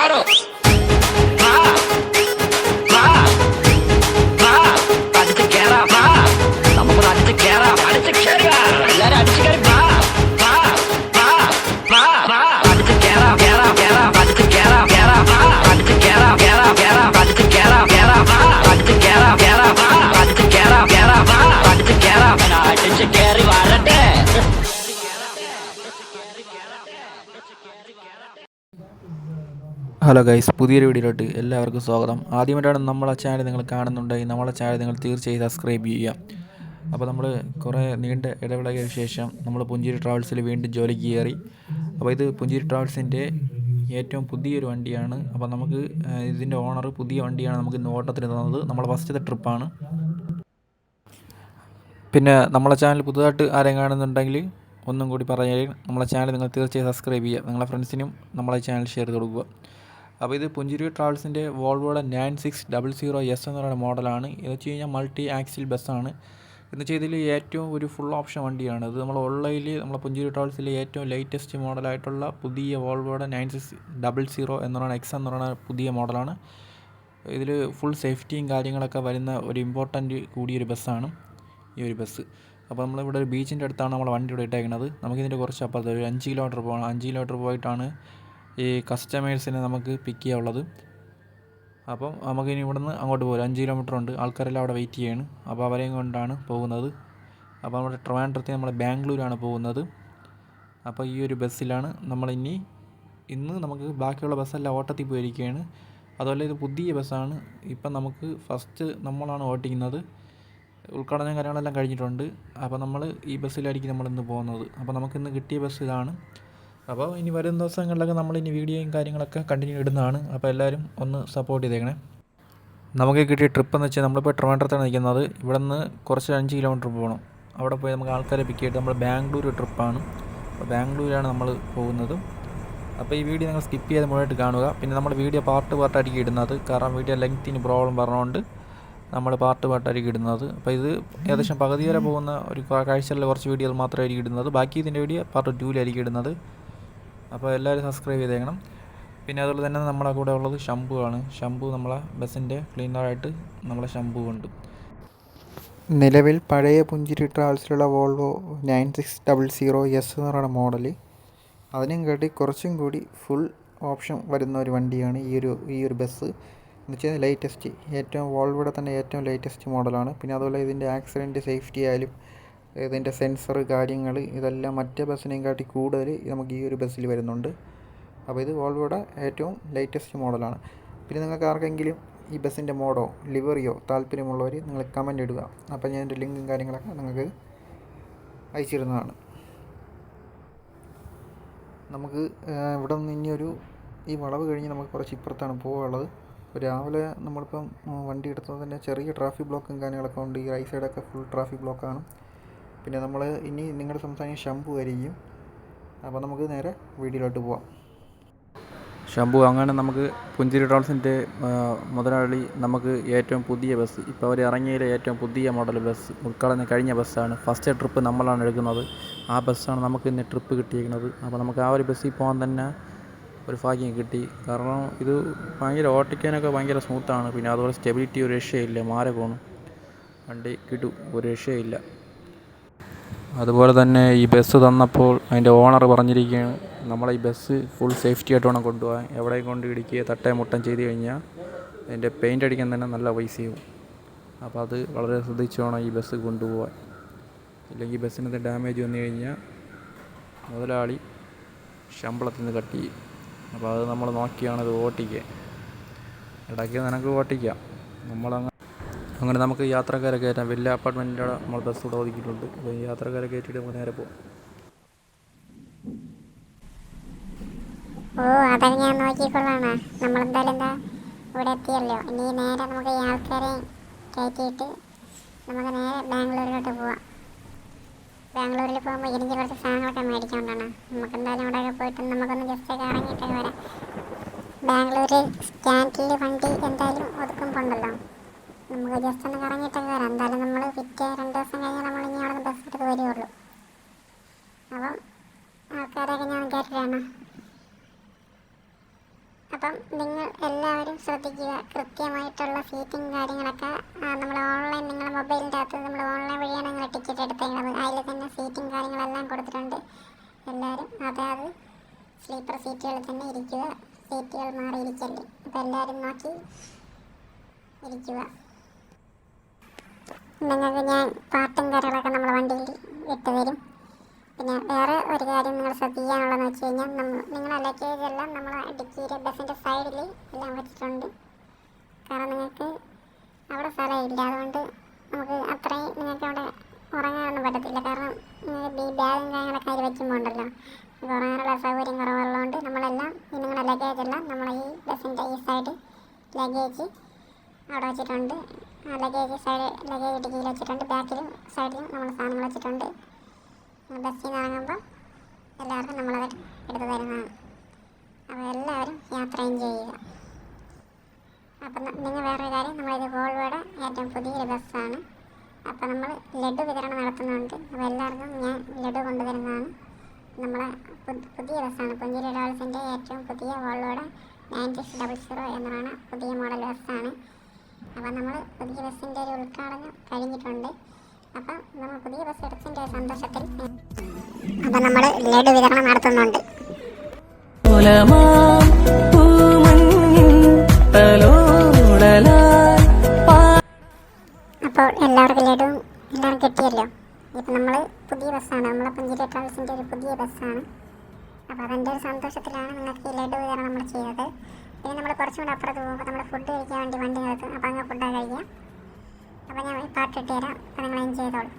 Claro. Va, va, va. അടിച്ച് കേറാ, വാ. നമുക്ക് അടിച്ച് കേറാ, അടിച്ച് കേറുക. എല്ലാരും അടിച്ച് കേറി വാ, വാ, വാ, വാ, വാ. അടിച്ച് കേറാ, കേറാ, കേറാ, അടിച്ച് കേറാ, കേറാ, വാ. അടിച്ച് കേറാ, കേറാ, കേറാ, അടിച്ച് കേറാ, കേറാ, വാ. അടിച്ച് കേറാ, കേറാ, വാ. അടിച്ച് കേറാ, കേറാ, വാ. അടിച്ച് കേറാ, അടിച്ച് കേറി വരട്ടെ. ഹലോ ഗൈസ്, പുതിയൊരു വീഡിയോയിലോട്ട് എല്ലാവർക്കും സ്വാഗതം. ആദ്യമായിട്ടാണ് നമ്മളെ ചാനൽ നിങ്ങൾ കാണുന്നുണ്ടെങ്കിൽ നമ്മളെ ചാനൽ നിങ്ങൾ തീർച്ചയായും സബ്സ്ക്രൈബ് ചെയ്യുക. അപ്പോൾ നമ്മൾ കുറേ നീണ്ട ഇടവേളയ്ക്ക് ശേഷം നമ്മൾ പുഞ്ചിരി ട്രാവൽസിൽ വീണ്ടും ജോലിക്ക് കയറി. അപ്പോൾ ഇത് പുഞ്ചിരി ട്രാവൽസിൻ്റെ ഏറ്റവും പുതിയൊരു വണ്ടിയാണ്. അപ്പോൾ നമുക്ക് ഇതിൻ്റെ ഓണർ പുതിയ വണ്ടിയാണ് നമുക്ക് ഇന്ന് ഓട്ടത്തിന് തന്നത്. നമ്മളെ ഫസ്റ്റത്തെ ട്രിപ്പാണ്. പിന്നെ നമ്മളെ ചാനൽ പുതുതായിട്ട് ആരെയും കാണുന്നുണ്ടെങ്കിൽ ഒന്നും കൂടി പറഞ്ഞാൽ നമ്മളെ ചാനൽ നിങ്ങൾ തീർച്ചയായും സബ്സ്ക്രൈബ് ചെയ്യുക. നിങ്ങളുടെ ഫ്രണ്ട്സിനും നമ്മളെ ചാനൽ ഷെയർ ചെയ്ത് കൊടുക്കുക. അപ്പോൾ ഇത് പുഞ്ചിരി ട്രാവൽസിൻ്റെ വോൾവോയുടെ 9600S എന്ന് പറയുന്ന മോഡലാണ്. ഇത് വെച്ച് കഴിഞ്ഞാൽ മൾട്ടി ആക്സിൽ ബസ്സാണ്. എന്ന് വെച്ചാൽ ഇതിൽ ഏറ്റവും ഒരു ഫുൾ ഓപ്ഷൻ വണ്ടിയാണ്. ഇത് നമ്മൾ ഓൺലൈനിൽ നമ്മളെ പുഞ്ചിരി ട്രാവൽസിലെ ഏറ്റവും ലേറ്റസ്റ്റ് മോഡലായിട്ടുള്ള പുതിയ വോൾവോയുടെ 9600 എന്ന് പറയുന്ന എക്സ് എന്ന് പറയുന്ന പുതിയ മോഡലാണ്. ഇതിൽ ഫുൾ സേഫ്റ്റിയും കാര്യങ്ങളൊക്കെ വരുന്ന ഒരു ഇമ്പോർട്ടൻ്റ് കൂടിയൊരു ബസ്സാണ് ഈ ഒരു ബസ്. അപ്പോൾ നമ്മളിവിടെ ഒരു ബീച്ചിൻ്റെ അടുത്താണ് നമ്മൾ വണ്ടി ഇവിടെ ഇട്ടേക്കുന്നത്. നമുക്കിതിൻ്റെ കുറച്ച് അപ്പുറത്ത് ഒരു 5 കിലോമീറ്റർ പോകണം. 5 കിലോമീറ്റർ പോയിട്ടാണ് ഈ കസ്റ്റമേഴ്സിനെ നമുക്ക് പിക്ക് ചെയ്യാനുള്ളത്. അപ്പം നമുക്കിനി ഇവിടുന്ന് അങ്ങോട്ട് പോരും. 5 കിലോമീറ്റർ ഉണ്ട്. ആൾക്കാരെല്ലാം അവിടെ വെയിറ്റ് ചെയ്യാണ്. അപ്പോൾ അവരെയും കൊണ്ടാണ് പോകുന്നത്. അപ്പോൾ നമ്മുടെ ട്രിവാൻഡ്രത്തിൽ നമ്മൾ ബാംഗ്ലൂരാണ് പോകുന്നത്. അപ്പോൾ ഈ ഒരു ബസ്സിലാണ് ഇന്ന് നമുക്ക് ബാക്കിയുള്ള ബസ്സെല്ലാം ഓട്ടത്തിൽ പോയിരിക്കുകയാണ്. അതുപോലെ ഇത് പുതിയ ബസ്സാണ്. ഇപ്പം നമുക്ക് ഫസ്റ്റ് നമ്മളാണ് ഓട്ടിക്കുന്നത്. ഉദ്ഘാടനം കാര്യങ്ങളെല്ലാം കഴിഞ്ഞിട്ടുണ്ട്. അപ്പോൾ നമ്മൾ ഈ ബസ്സിലായിരിക്കും നമ്മളിന്ന് പോകുന്നത്. അപ്പോൾ നമുക്കിന്ന് കിട്ടിയ ബസ് ഇതാണ്. അപ്പോൾ ഇനി വരും ദിവസങ്ങളിലൊക്കെ നമ്മളിനി വീഡിയോയും കാര്യങ്ങളൊക്കെ കണ്ടിന്യൂ ഇടുന്നതാണ്. അപ്പോൾ എല്ലാവരും ഒന്ന് സപ്പോർട്ട് ചെയ്തേക്കണേ. നമുക്ക് കിട്ടിയ ട്രിപ്പ് എന്ന് വെച്ചാൽ നമ്മളിപ്പോൾ ട്രിവാൻഡ്രത്താണ് നിൽക്കുന്നത്. ഇവിടെ നിന്ന് കുറച്ച് 5 കിലോമീറ്റർ പോകണം. അവിടെ പോയി നമുക്ക് ആൾക്കാരെ പിക്ക് ചെയ്തിട്ട് നമ്മൾ ബാംഗ്ലൂർ ട്രിപ്പാണ്. അപ്പോൾ ബാംഗ്ലൂരാണ് നമ്മൾ പോകുന്നത്. അപ്പോൾ ഈ വീഡിയോ നിങ്ങൾ സ്കിപ്പ് ചെയ്ത് മുഴുവനായിട്ട് കാണുക. പിന്നെ നമ്മൾ വീഡിയോ പാർട്ടായിരിക്കും ഇടുന്നത്. കാരണം വീഡിയോ ലെങ്ത്തിന് പ്രോബ്ലം പറഞ്ഞുകൊണ്ട് നമ്മൾ പാർട്ടായിരിക്കും ഇടുന്നത്. അപ്പോൾ ഇത് ഏകദേശം പകുതി വരെ പോകുന്ന ഒരു കാഴ്ചകളിൽ കുറച്ച് വീഡിയോകൾ മാത്രമായിരിക്കും ഇടുന്നത്. ബാക്കി ഇതിൻ്റെ വീഡിയോ പാർട്ട് 2-ലായിരിക്കും ഇടുന്നത്. അപ്പോൾ എല്ലാവരും സബ്സ്ക്രൈബ് ചെയ്തേക്കണം. പിന്നെ അതുപോലെ തന്നെ നമ്മളെ കൂടെ ഉള്ളത് ഷംപു ആണ്. ഷംപു നമ്മളെ ബസ്സിൻ്റെ ക്ലീനറായിട്ട് നമ്മളെ ഷംപു ഉണ്ട്. നിലവിൽ പഴയ പുഞ്ചിരി ട്രാവൽസിലുള്ള വോൾവോ 9600S എന്ന് പറയുന്ന മോഡൽ, അതിനും കാട്ടി കുറച്ചും കൂടി ഫുൾ ഓപ്ഷൻ വരുന്ന ഒരു വണ്ടിയാണ് ഈ ഒരു ബസ്. എന്ന് വെച്ചാൽ ലേറ്റസ്റ്റ് ഏറ്റവും വോൾവോയുടെ തന്നെ ഏറ്റവും ലേറ്റസ്റ്റ് മോഡലാണ്. പിന്നെ അതുപോലെ ഇതിൻ്റെ ആക്സിഡൻറ്റ് സേഫ്റ്റി ആയാലും ഇതിൻ്റെ സെൻസർ കാര്യങ്ങൾ ഇതെല്ലാം മറ്റേ ബസ്സിനെയും കാട്ടി കൂടുതൽ നമുക്ക് ഈ ഒരു ബസ്സിൽ വരുന്നുണ്ട്. അപ്പോൾ ഇത് വോൾവോയുടെ ഏറ്റവും ലേറ്റസ്റ്റ് മോഡലാണ്. പിന്നെ നിങ്ങൾക്ക് ആർക്കെങ്കിലും ഈ ബസ്സിൻ്റെ മോഡോ ലിവറിയോ താല്പര്യമുള്ളവർ നിങ്ങൾ കമൻ്റ് ഇടുക. അപ്പോൾ ഞാൻ എൻ്റെ ലിങ്കും കാര്യങ്ങളൊക്കെ നിങ്ങൾക്ക് അയച്ചിരുന്നതാണ്. നമുക്ക് ഇവിടെ നിന്ന് ഈ വളവ് കഴിഞ്ഞ് നമുക്ക് കുറച്ച് ഇപ്പുറത്താണ് പോകാനുള്ളത്. രാവിലെ നമ്മളിപ്പം വണ്ടി എടുത്തത് തന്നെ ചെറിയ ട്രാഫിക് ബ്ലോക്കും കാര്യങ്ങളൊക്കെ ഉണ്ട്. ഈ റൈറ്റ് സൈഡൊക്കെ ഫുൾ ട്രാഫിക് ബ്ലോക്കാണ്. പിന്നെ നമ്മൾ ഇനി നിങ്ങളുടെ സംസാരിക്കുന്ന ഷംപു ആയിരിക്കും. അപ്പോൾ നമുക്ക് നേരെ വീഡിയോയിലോട്ട് പോവാം. ഷംപു അങ്ങനെ നമുക്ക് പുഞ്ചിരി ട്രാവൽസിൻ്റെ മുതലാളി നമുക്ക് ഏറ്റവും പുതിയ ബസ്, ഇപ്പോൾ അവർ ഇറങ്ങിയതിലെ ഏറ്റവും പുതിയ മോഡൽ ബസ്, ഉദ്ഘാടനം കഴിഞ്ഞ ബസ്സാണ്. ഫസ്റ്റ് ട്രിപ്പ് നമ്മളാണ് എടുക്കുന്നത്. ആ ബസ്സാണ് നമുക്ക് ഇന്ന് ട്രിപ്പ് കിട്ടിയിരിക്കുന്നത്. അപ്പോൾ നമുക്ക് ആ ഒരു ബസ്സിൽ പോകാൻ തന്നെ ഒരു ഭാഗ്യം കിട്ടി. കാരണം ഇത് ഓട്ടിക്കാനൊക്കെ ഭയങ്കര സ്മൂത്താണ്. പിന്നെ അതുപോലെ സ്റ്റെബിലിറ്റി ഒരു രക്ഷയില്ല. മാരകമാണ് വണ്ടി, കിട്ടും ഒരു രക്ഷയില്ല. അതുപോലെ തന്നെ ഈ ബസ് തന്നപ്പോൾ അതിൻ്റെ ഓണർ പറഞ്ഞിരിക്കുകയാണ്, നമ്മളെ ഈ ബസ് ഫുൾ സേഫ്റ്റി ആയിട്ട് വേണം കൊണ്ടുപോകാൻ. എവിടെയും കൊണ്ട് ഇടിക്കുകയോ തട്ടയും മുട്ടം ചെയ്ത് കഴിഞ്ഞാൽ അതിൻ്റെ പെയിൻ്റ് അടിക്കാൻ തന്നെ നല്ല പൈസയാവും. അപ്പോൾ അത് വളരെ ശ്രദ്ധിച്ച് വേണം ഈ ബസ് കൊണ്ടുപോകാൻ. ഇല്ലെങ്കിൽ ബസ്സിനകത്ത് ഡാമേജ് വന്നു കഴിഞ്ഞാൽ മുതലാളി ശമ്പളത്തിൽ നിന്ന് കട്ട് ചെയ്യും. അപ്പോൾ അത് നമ്മൾ നോക്കിയാണ് ഇത് ഓട്ടിക്കുക. ഇടയ്ക്ക് നിനക്ക് ഓട്ടിക്കാം. അങ്ങനെ നമുക്ക് യാത്രക്കാരെ കയറ്റാം. വലിയ അപ്പാർട്ട്മെൻറ്റിൻ്റെ നമ്മൾ ബസ് ഇവിടെ ഒതുക്കിയിട്ടുണ്ട്. അപ്പോൾ ഈ യാത്രക്കാരെ കയറ്റിയിട്ട് നമുക്ക് നേരെ പോകാം. അതൊക്കെ ഞാൻ നോക്കിക്കൊള്ളാണ്. നമ്മളെന്തായാലും ഇവിടെ എത്തിയല്ലോ. ഇനി നേരെ നമുക്ക് ഈ ആൾക്കാരെ കയറ്റിയിട്ട് നമുക്ക് നേരെ ബാംഗ്ലൂരിലോട്ട് പോവാം. ബാംഗ്ലൂരിൽ പോകുമ്പോൾ എനിക്ക് കുറച്ച് സാധനങ്ങളൊക്കെ മേടിച്ചുകൊണ്ടാണ്. നമുക്ക് എന്തായാലും ഇവിടെയൊക്കെ പോയിട്ട് നമുക്കൊന്ന് ജസ്റ്റ് കറങ്ങിയിട്ടൊക്കെ വരാം. ബാംഗ്ലൂർ സ്റ്റാൻഡിൽ വണ്ടി എന്തായാലും ഒതുക്കുമ്പോണ്ടല്ലോ, നമുക്ക് ജസ്റ്റ് ഒന്ന് കറങ്ങിയിട്ടൊക്കെ വരാം. എന്തായാലും നമ്മൾ പിറ്റേ 2 ദിവസം കഴിഞ്ഞാൽ നമ്മൾ ഇനി അവിടെ നിന്ന് ബസ് എടുത്ത് വരികയുള്ളൂ. അപ്പം ആൾക്കാരെയൊക്കെ ഞാൻ കയറ്റിട്ടാണ്. അപ്പം നിങ്ങൾ എല്ലാവരും ശ്രദ്ധിക്കുക, കൃത്യമായിട്ടുള്ള സീറ്റിംഗ് കാര്യങ്ങളൊക്കെ നമ്മൾ ഓൺലൈൻ, നിങ്ങളുടെ മൊബൈലിൻ്റെ അകത്ത് നമ്മൾ ഓൺലൈൻ വഴിയാണ് നിങ്ങൾ ടിക്കറ്റ് എടുത്തേക്കുന്നത്. അതിൽ തന്നെ സീറ്റിംഗ് കാര്യങ്ങളെല്ലാം കൊടുത്തിട്ടുണ്ട്. എല്ലാവരും അതായത് സ്ലീപ്പർ സീറ്റുകളിൽ തന്നെ ഇരിക്കുക, സീറ്റുകൾ മാറിയിരിക്കല്ലേ. അപ്പോൾ എല്ലാവരും നോക്കി ഇരിക്കുക. നിങ്ങൾക്ക് ഞാൻ പാട്ടും കാര്യങ്ങളൊക്കെ നമ്മുടെ വണ്ടിയിൽ ഇട്ട് തരും. പിന്നെ വേറെ ഒരു കാര്യം നിങ്ങൾ ശ്രദ്ധിക്കാനുള്ളതെന്ന് വെച്ച് കഴിഞ്ഞാൽ, നിങ്ങളുടെ ലഗേജ് എല്ലാം നമ്മൾ ഡിക്കിയിലെ ബസ്സിൻ്റെ സൈഡിൽ എല്ലാം വെച്ചിട്ടുണ്ട്. കാരണം നിങ്ങൾക്ക് അവിടെ സ്ഥലമില്ല, അതുകൊണ്ട് നമുക്ക് അത്രയും നിങ്ങൾക്ക് അവിടെ ഉറങ്ങാനൊന്നും പറ്റത്തില്ല. കാരണം നിങ്ങൾക്ക് ഈ ബാഗും കാര്യങ്ങളൊക്കെ അതിൽ വെക്കുമ്പോൾ ഉണ്ടല്ലോ, ഉറങ്ങാനുള്ള സൗകര്യം കുറവുള്ളതുകൊണ്ട് നമ്മളെല്ലാം നിങ്ങളുടെ ലഗേജ് എല്ലാം നമ്മൾ ഈ ബസ്സിൻ്റെ ഈ സൈഡ് ലഗേജ് അവിടെ വെച്ചിട്ടുണ്ട്. ലഗേജ് ഡിക്കിയിൽ വെച്ചിട്ടുണ്ട്. ബാക്കിലും സൈഡിലും നമ്മൾ സാധനങ്ങൾ വെച്ചിട്ടുണ്ട്. ബസ്സിൽ നിന്ന് ഇറങ്ങുമ്പോൾ എല്ലാവർക്കും നമ്മളത് എടുത്ത് തരുന്നതാണ്. അപ്പോൾ എല്ലാവരും യാത്ര എൻജോയ് ചെയ്യുക. അപ്പം നിങ്ങൾ വേറൊരു കാര്യം, നമ്മളിത് വോൾവോയുടെ ഏറ്റവും പുതിയൊരു ബസ്സാണ്. അപ്പോൾ നമ്മൾ ലഡു വിതരണം നടത്തുന്നുണ്ട്. അപ്പോൾ എല്ലാവർക്കും ഞാൻ ലഡു കൊണ്ടുവരുന്നതാണ്. നമ്മളെ പുതിയ ബസ്സാണ്, പുഞ്ചിരി ട്രാവൽസിൻ്റെ ഏറ്റവും പുതിയ വോൾവോയുടെ 9600 എന്നതാണ് പുതിയ മോഡൽ ബസ്സാണ്. അപ്പം നമ്മൾ പുതിയ ബസ്സിൻ്റെ ഒരു ഉദ്ഘാടനം കഴിഞ്ഞിട്ടുണ്ട്. അപ്പം നമ്മൾ പുതിയ ബസ് എടുത്തതിൻ്റെ സന്തോഷത്തിൽ അപ്പം നമ്മൾ ലഡു വിതരണം നടത്തുന്നുണ്ട്. അപ്പോൾ എല്ലാവർക്കും ലഡു എല്ലാവരും കിട്ടിയല്ലോ. ഇപ്പം നമ്മൾ പുതിയ ബസ്സാണ്, നമ്മളെ പുഞ്ചിരി ട്രാവൽസിൻ്റെ ഒരു പുതിയ ബസ്സാണ്. അപ്പോൾ അതിൻ്റെ ഒരു സന്തോഷത്തിലാണ് നിങ്ങൾക്ക് ഈ ലഡു വിതരണം നമ്മൾ ചെയ്തത്. പിന്നെ നമ്മൾ കുറച്ചും കൂടെ അപ്പുറത്ത് പോകുമ്പോൾ നമ്മൾ ഫുഡ് കഴിക്കാൻ വേണ്ടി വണ്ടി നിർത്തും. അപ്പോൾ അങ്ങ് ഫുഡൊക്കെ കഴിക്കാം. അപ്പോൾ ഞാൻ പാട്ടിട്ട് തരാം, അപ്പോൾ നിങ്ങൾ എൻജോയ് ചെയ്തോളൂ.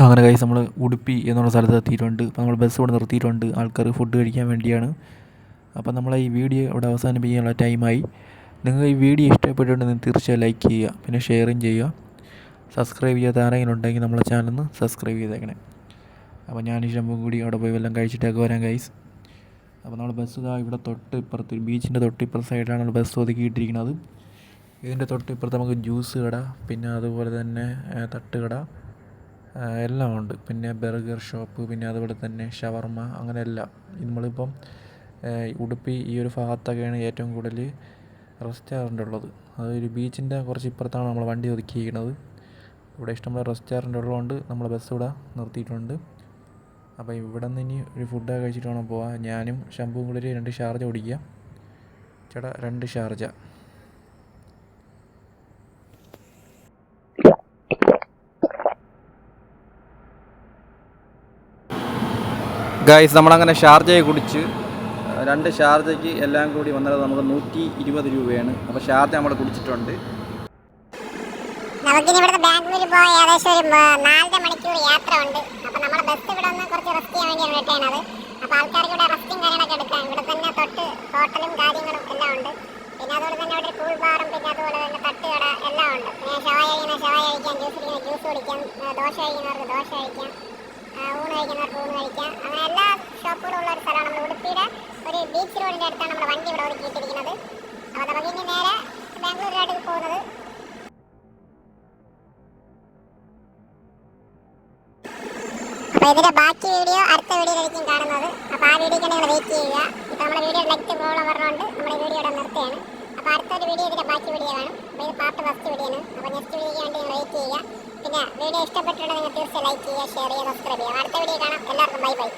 അങ്ങനെ ഗൈസ് നമ്മൾ ഉടുപ്പി എന്നുള്ള സ്ഥലത്ത് എത്തിയിട്ടുണ്ട്. അപ്പോൾ നമ്മൾ ബസ് ഇവിടെ നിർത്തിയിട്ടുണ്ട്, ആൾക്കാർ ഫുഡ് കഴിക്കാൻ വേണ്ടിയാണ്. അപ്പോൾ നമ്മളെ ഈ വീഡിയോ ഇവിടെ അവസാനിപ്പിക്കാനുള്ള ടൈമായി. നിങ്ങൾ ഈ വീഡിയോ ഇഷ്ടപ്പെട്ടിട്ടുണ്ടെങ്കിൽ തീർച്ചയായും ലൈക്ക് ചെയ്യുക, പിന്നെ ഷെയറും ചെയ്യുക. സബ്സ്ക്രൈബ് ചെയ്യാത്ത ആരെങ്കിലും ഉണ്ടെങ്കിൽ നമ്മളെ ചാനലിന് സബ്സ്ക്രൈബ് ചെയ്തേക്കണേ. അപ്പോൾ ഞാൻ ഈ ശമ്പും കൂടി അവിടെ പോയി വല്ലതും കഴിച്ചിട്ടൊക്കെ വരാം ഗൈസ്. അപ്പോൾ നമ്മൾ ബസ് ഇവിടെ തൊട്ട് ഇപ്പുറത്ത് ബീച്ചിൻ്റെ തൊട്ടിപ്പുറത്ത് സൈഡാണ് ബസ് ഒതുക്കിയിട്ടിരിക്കുന്നത്. ഇതിൻ്റെ തൊട്ടിപ്പുറത്ത് നമുക്ക് ജ്യൂസ് കട, പിന്നെ അതുപോലെ തന്നെ തട്ടുകട എല്ലാം ഉണ്ട്. പിന്നെ ബർഗർ ഷോപ്പ്, പിന്നെ അതുപോലെ തന്നെ ഷവർമ്മ, അങ്ങനെ എല്ലാം. നമ്മളിപ്പം ഉടുപ്പി ഈ ഒരു ഭാഗത്തൊക്കെയാണ് ഏറ്റവും കൂടുതൽ റെസ്റ്റോറൻ്റ് ഉള്ളത്. അതൊരു ബീച്ചിൻ്റെ കുറച്ച് ഇപ്പുറത്താണ് നമ്മൾ വണ്ടി ഒതുക്കിയിരിക്കുന്നത്. ഇവിടെ ഇഷ്ടംപോലെ റെസ്റ്റോറൻ്റ് ഉള്ളതുകൊണ്ട് നമ്മൾ ബസ് ഇവിടെ നിർത്തിയിട്ടുണ്ട്. അപ്പോൾ ഇവിടെ നിന്ന് ഇനി ഒരു ഫുഡൊക്കെ കഴിച്ചിട്ട് വേണം പോകാൻ. ഞാനും ശംഭുവും കൂടി 2 ഷാർജ കുടിക്കുക. ചേട്ടാ 2 ഷാർജ. ഗൈസ് നമ്മളങ്ങനെ ഷാർജയെ കുടിച്ച് 2 ഷാർജയ്ക്ക് എല്ലാം കൂടി വന്നത് നമുക്ക് 120 രൂപയാണ്. അപ്പോൾ ഷാർജ നമ്മൾ കുടിച്ചിട്ടുണ്ട്. നമുക്കിനി ഇവിടുന്ന് ബാംഗ്ലൂരിൽ പോകാൻ ഏകദേശം ഒരു 4.5 മണിക്കൂർ യാത്ര ഉണ്ട്. അപ്പോൾ നമ്മുടെ ബസ് ഇവിടെ ഒന്ന് കുറച്ച് റെസ്റ്റ് ചെയ്യാൻ വേണ്ടിയാണ് വിട്ടേണത്. അപ്പോൾ ആൾക്കാർക്ക് ഇവിടെ റെസ്റ്റും കാര്യങ്ങളൊക്കെ എടുക്കാം. ഇവിടെ തന്നെ തൊട്ട് ഹോട്ടലും കാര്യങ്ങളും എല്ലാം ഉണ്ട്. പിന്നെ അതുപോലെ തന്നെ ഇവിടെ ഒരു കൂൾ ബാറും പിന്നെ അതുപോലെ തന്നെ തട്ടുകട എല്ലാം ഉണ്ട്. പിന്നെ ഷവായ കഴിക്കാം, ജ്യൂസ് കുടിക്കുന്ന ജ്യൂസ് കുടിക്കാം, ദോശ കഴിക്കുന്നവർക്ക് ദോശ കഴിക്കാം, ഊണ് കഴിക്കുന്നവർക്ക് ഊണ് കഴിക്കാം. അങ്ങനെ എല്ലാ ഷോപ്പുകളും ഉള്ള ഒരു സ്ഥലമാണ്. നമ്മൾ ഉടുപ്പിയുടെ ഒരു ബീച്ച് റോഡിൻ്റെ അടുത്താണ് നമ്മുടെ വണ്ടി ഇവിടെ ഒതുക്കിയിട്ടിരിക്കുന്നത്. അപ്പോൾ നമുക്കിനി നേരെ ബാംഗ്ലൂരിലോട്ട് പോകുന്നത്. അപ്പോൾ ഇതിൻ്റെ ബാക്കി വീഡിയോ അടുത്ത വീഡിയോയിലായിരിക്കും കാണുന്നത്. അപ്പോൾ ആ വീഡിയോയ്ക്ക് നിങ്ങൾ വെയിറ്റ് ചെയ്യുക. ഇപ്പോൾ നമ്മുടെ വീഡിയോ നെറ്റ് പ്രോബ്ലം പറഞ്ഞുകൊണ്ട് നമ്മുടെ വീഡിയോ ഇവിടെ നിർത്തുകയാണ്. അപ്പോൾ അടുത്തൊരു വീഡിയോ ഇതിൻ്റെ ബാക്കി വീഡിയോ ആണ്. അപ്പോൾ ഇത് പാർട്ട് ഫസ്റ്റ് വീഡിയോ ആണ്. അപ്പോൾ നെക്സ്റ്റ് വീഡിയോയ്ക്ക് വേണ്ടി നിങ്ങൾ വെയിറ്റ് ചെയ്യുക. പിന്നെ വീഡിയോ ഇഷ്ടപ്പെട്ടിട്ടുണ്ടെങ്കിൽ നിങ്ങൾ തീർച്ചയായും ലൈക്ക് ചെയ്യുക, ഷെയർ ചെയ്യുക, സബ്സ്ക്രൈബ് ചെയ്യുക. അടുത്ത വീഡിയോ കാണാം. എല്ലാവർക്കും ബൈ ബൈ.